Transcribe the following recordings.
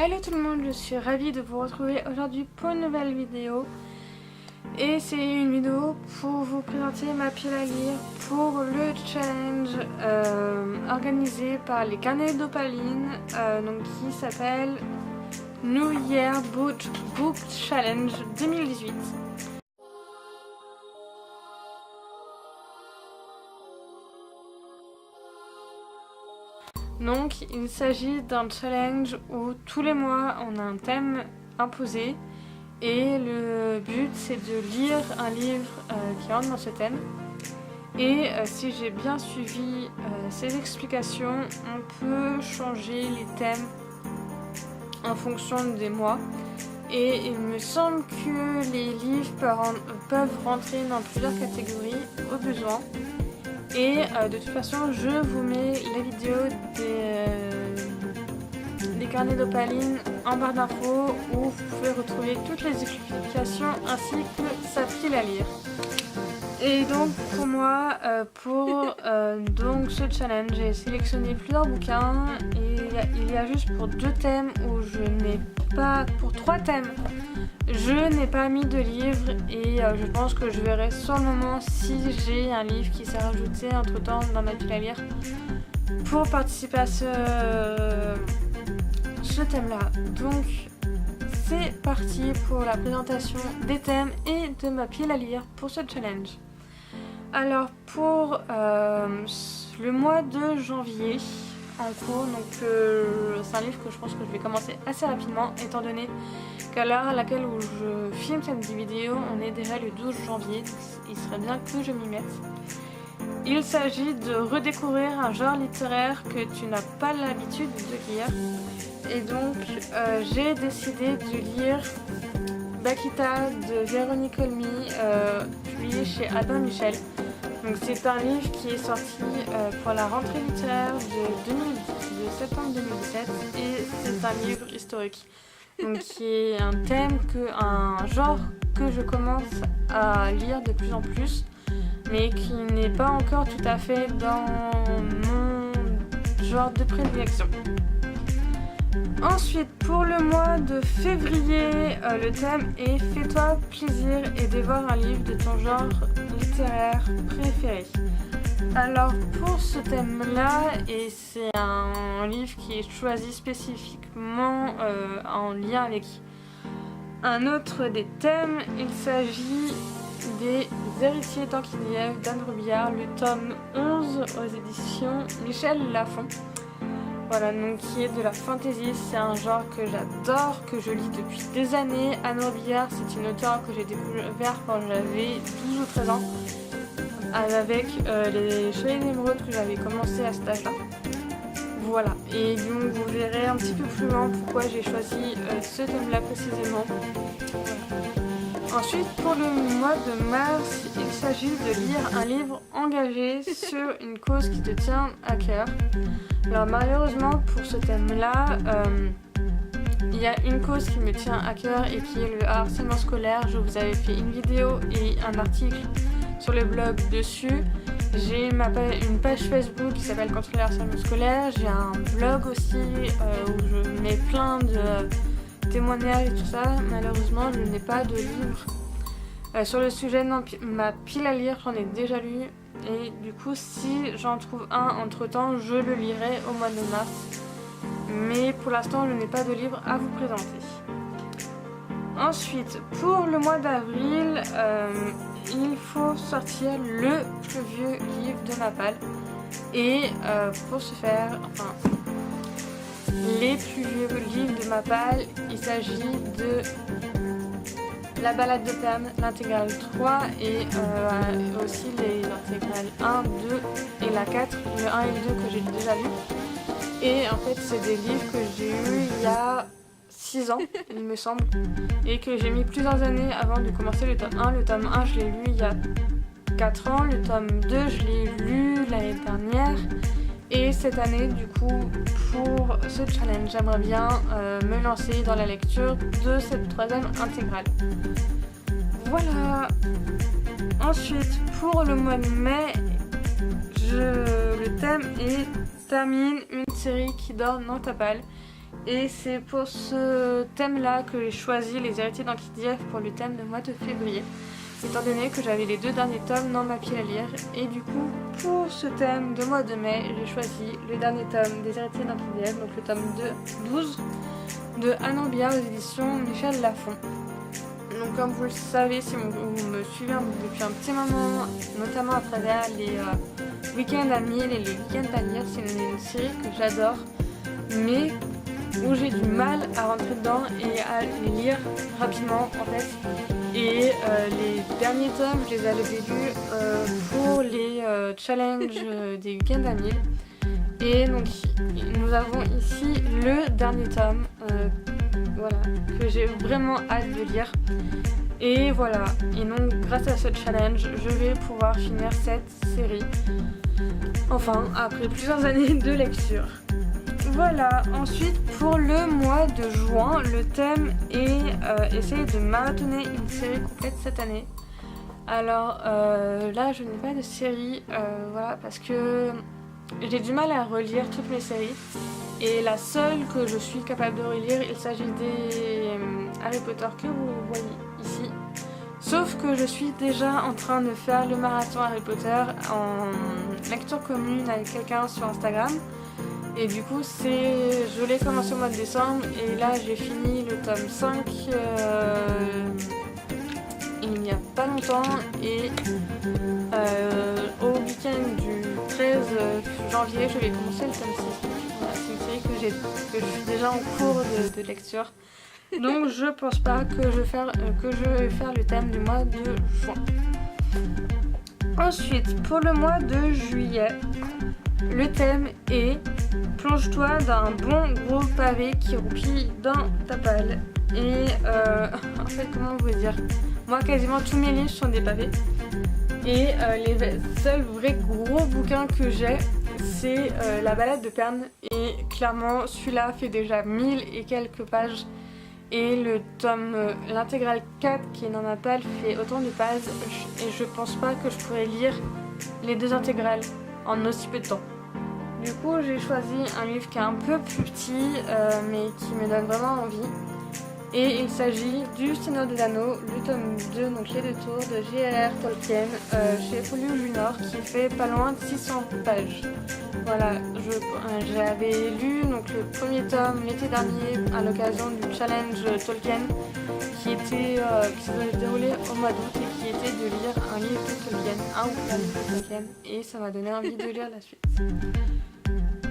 Hello tout le monde, je suis ravie de vous retrouver aujourd'hui pour une nouvelle vidéo. Et c'est une vidéo pour vous présenter ma pile à lire pour le challenge organisé par les carnets d'Opaline, qui s'appelle New Year Book Challenge 2018. Donc il s'agit d'un challenge où tous les mois on a un thème imposé et le but c'est de lire un livre qui rentre dans ce thème. Et si j'ai bien suivi ces explications, on peut changer les thèmes en fonction des mois. Et il me semble que les livres peuvent rentrer dans plusieurs catégories au besoin. Et de toute façon, je vous mets la vidéo des carnets d'Opaline en barre d'infos où vous pouvez retrouver toutes les explications ainsi que sa pile à lire. Et donc pour moi, donc ce challenge, j'ai sélectionné plusieurs bouquins et il y a juste pour deux thèmes où je n'ai pas, pour trois thèmes, je n'ai pas mis de livre et je pense que je verrai sur le moment si j'ai un livre qui s'est rajouté entre temps dans ma pile à lire pour participer à ce thème là. Donc c'est parti pour la présentation des thèmes et de ma pile à lire pour ce challenge. Alors pour le mois de janvier en cours, donc c'est un livre que je pense que je vais commencer assez rapidement étant donné qu'à l'heure à laquelle où je filme cette vidéo on est déjà le 12 janvier, donc il serait bien que je m'y mette. Il s'agit de redécouvrir un genre littéraire que tu n'as pas l'habitude de lire et donc j'ai décidé de lire Bakita de Véronique Olmy, publié chez Albin Michel. Donc c'est un livre qui est sorti pour la rentrée littéraire de septembre 2017 et c'est un livre historique. Donc qui est un genre que je commence à lire de plus en plus, mais qui n'est pas encore tout à fait dans mon genre de prédilection. Ensuite, pour le mois de février, le thème est « Fais-toi plaisir et dévore un livre de ton genre littéraire préféré ». Alors pour ce thème-là, et c'est un livre qui est choisi spécifiquement en lien avec un autre des thèmes, il s'agit des Héritiers d'Anquinièvre d'Anne Robillard, le tome 11 aux éditions Michel Lafon. Voilà, donc qui est de la fantasy, c'est un genre que j'adore, que je lis depuis des années. Anne Robillard, c'est une auteure que j'ai découvert quand j'avais 12 ou 13 ans, avec les Chevaliers d'Émeraude que j'avais commencé à cet âge-là. Voilà, et donc vous verrez un petit peu plus loin pourquoi j'ai choisi ce thème-là précisément. Ensuite, pour le mois de mars, il s'agit de lire un livre engagé sur une cause qui te tient à cœur. Alors malheureusement, pour ce thème-là, il y a une cause qui me tient à cœur et qui est le harcèlement scolaire. Je vous avais fait une vidéo et un article sur le blog dessus. J'ai une page Facebook qui s'appelle Contre le harcèlement scolaire. J'ai un blog aussi où je mets plein de témoignages et tout ça. Malheureusement, je n'ai pas de livre sur le sujet. Ma pile à lire, j'en ai déjà lu et du coup si j'en trouve un entre temps, je le lirai au mois de mars, mais pour l'instant je n'ai pas de livre à vous présenter. Ensuite, pour le mois d'avril, il faut sortir le plus vieux livre de Mapal et pour ce faire, les plus vieux livres de Mapal, il s'agit de La Balade de Pam, l'intégrale 3 et aussi les intégrales 1, 2 et la 4, le 1 et le 2 que j'ai déjà lu. Et en fait c'est des livres que j'ai eus il y a 6 ans il me semble et que j'ai mis plusieurs années avant de commencer le tome 1. Le tome 1 je l'ai lu il y a 4 ans, le tome 2 je l'ai lu l'année dernière. Et cette année, du coup, pour ce challenge, j'aimerais bien me lancer dans la lecture de cette troisième intégrale. Voilà. Ensuite, pour le mois de mai, le thème est « Termine une série qui dort dans ta palle ». Et c'est pour ce thème-là que j'ai choisi Les Héritiers d'Anquidiev pour le thème du mois de février, étant donné que j'avais les 2 derniers tomes dans ma pile à lire. Et du coup, pour ce thème de mois de mai, j'ai choisi le dernier tome des Héritiers d'Anquidiev, donc le tome 12 de Anne Aubiard aux éditions Michel Lafon. Donc comme vous le savez, si vous me suivez depuis un petit moment, notamment à travers les week-ends à 1000 et les week-ends à lire, c'est une série que j'adore, mais où j'ai du mal à rentrer dedans et à les lire rapidement en fait. Et les derniers tomes, je les avais lus pour les challenges des week-ends à 1000. Et donc nous avons ici le dernier tome, voilà, que j'ai vraiment hâte de lire. Et voilà, et donc grâce à ce challenge, je vais pouvoir finir cette série. Enfin, après plusieurs années de lecture. Voilà, ensuite pour le mois de juin, le thème est essayer de marathonner une série complète cette année. Alors là, je n'ai pas de série, voilà, parce que j'ai du mal à relire toutes mes séries. Et la seule que je suis capable de relire, il s'agit des Harry Potter que vous voyez ici. Sauf que je suis déjà en train de faire le marathon Harry Potter en lecture commune avec quelqu'un sur Instagram. Et du coup, je l'ai commencé au mois de décembre et là j'ai fini le tome 5 il n'y a pas longtemps. Et au week-end du 13 janvier, je vais commencer le tome 6. Voilà, c'est une série que je suis déjà en cours de lecture. Donc je pense pas que je vais faire le thème du mois de juin. Ensuite, pour le mois de juillet, le thème est plonge-toi dans un bon gros pavé qui roupille dans ta palle. Et en fait, comment vous dire, moi quasiment tous mes livres sont des pavés. Et les seuls vrais gros bouquins que j'ai, c'est La balade de Perne. Et clairement, celui-là fait déjà 1000 et quelques pages. Et l'intégrale 4 qui est dans ma palle fait autant de pages. Et je pense pas que je pourrais lire les 2 intégrales en aussi peu de temps. Du coup, j'ai choisi un livre qui est un peu plus petit, mais qui me donne vraiment envie. Et il s'agit du Seigneur des Anneaux, le tome 2, donc les 2 tours de J.R.R. Tolkien, chez Folio Junior, qui fait pas loin de 600 pages. Voilà, j'avais lu donc, le premier tome l'été dernier à l'occasion du challenge Tolkien, qui s'est déroulé au mois d'août et qui était de lire un livre de Tolkien, un ou plusieurs livres de Tolkien, et ça m'a donné envie de lire la suite.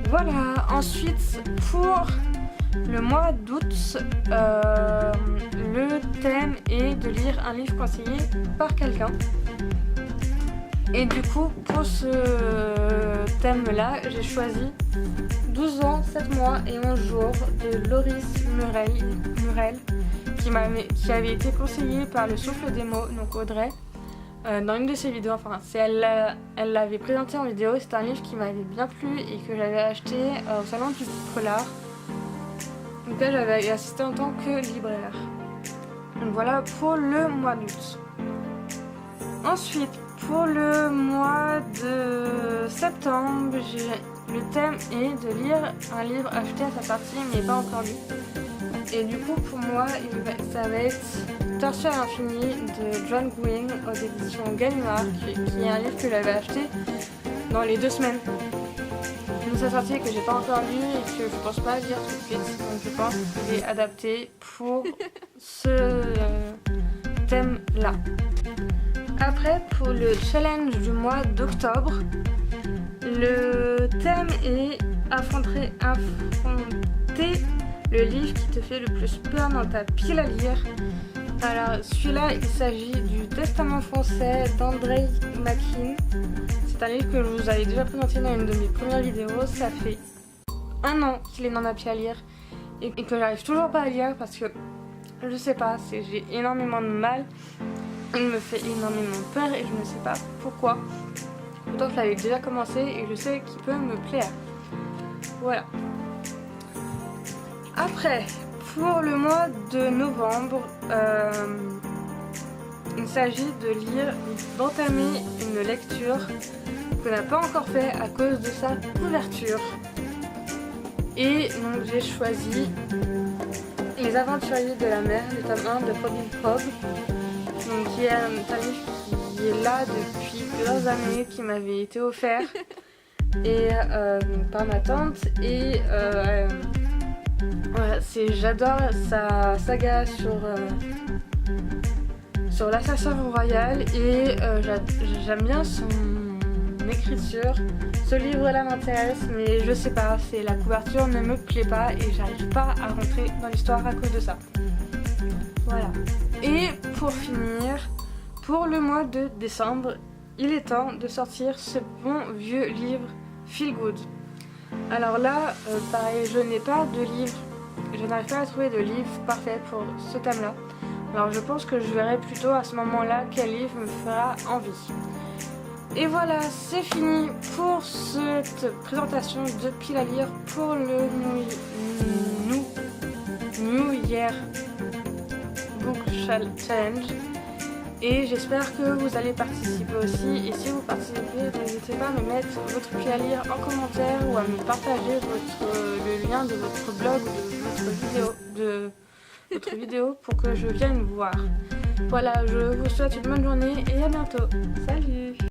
Voilà, ensuite pour le mois d'août, le thème est de lire un livre conseillé par quelqu'un. Et du coup, pour ce thème-là, j'ai choisi 12 ans, 7 mois et 11 jours de Loris Murel qui avait été conseillé par le Souffle des mots, donc Audrey, dans une de ses vidéos. Enfin, elle l'avait présenté en vidéo. C'est un livre qui m'avait bien plu et que j'avais acheté au salon du polar. Donc là, j'avais assisté en tant que libraire. Donc voilà pour le mois d'août. Ensuite, pour le mois de septembre, le thème est de lire un livre acheté à sa sortie mais pas encore lu. Et du coup, pour moi, ça va être Torture à l'infini de John Green aux éditions Gallimard, qui est un livre que j'avais acheté dans les 2 semaines de sa sortie et que j'ai pas encore lu et que je pense pas lire tout de suite. Donc je pense qu'il est adapté pour ce thème-là. Après, pour le challenge du mois d'octobre, le thème est affronter le livre qui te fait le plus peur dans ta pile à lire. Alors celui-là, il s'agit du Testament français d'Andrei Makin. C'est un livre que je vous avais déjà présenté dans une de mes premières vidéos. Ça fait 1 an qu'il est dans ma pile à lire et que j'arrive toujours pas à lire parce que je sais pas, j'ai énormément de mal. Il me fait énormément peur et je ne sais pas pourquoi. Pourtant je l'avais déjà commencé et je sais qu'il peut me plaire. Voilà. Après, pour le mois de novembre, il s'agit d'entamer une lecture qu'on n'a pas encore fait à cause de sa couverture. Et donc j'ai choisi Les Aventuriers de la mer, le tome 1 de Robin Hobb, donc qui est un livre qui est là depuis plusieurs années, qui m'avait été offert et, par ma tante. Et voilà, j'adore sa saga sur l'assassin royal et j'aime bien son écriture. Ce livre-là m'intéresse, mais je sais pas, la couverture ne me plaît pas et j'arrive pas à rentrer dans l'histoire à cause de ça. Voilà. Et pour finir, pour le mois de décembre, il est temps de sortir ce bon vieux livre Feel Good. Alors là, pareil, je n'ai pas de livre, je n'arrive pas à trouver de livre parfait pour ce thème-là. Alors je pense que je verrai plutôt à ce moment-là quel livre me fera envie. Et voilà, c'est fini pour cette présentation de piles à lire pour le New Year Book Challenge. Et j'espère que vous allez participer aussi. Et si vous participez, n'hésitez pas à me mettre votre pile à lire en commentaire ou à me partager le lien de votre blog ou de votre vidéo pour que je vienne vous voir. Voilà, je vous souhaite une bonne journée et à bientôt. Salut!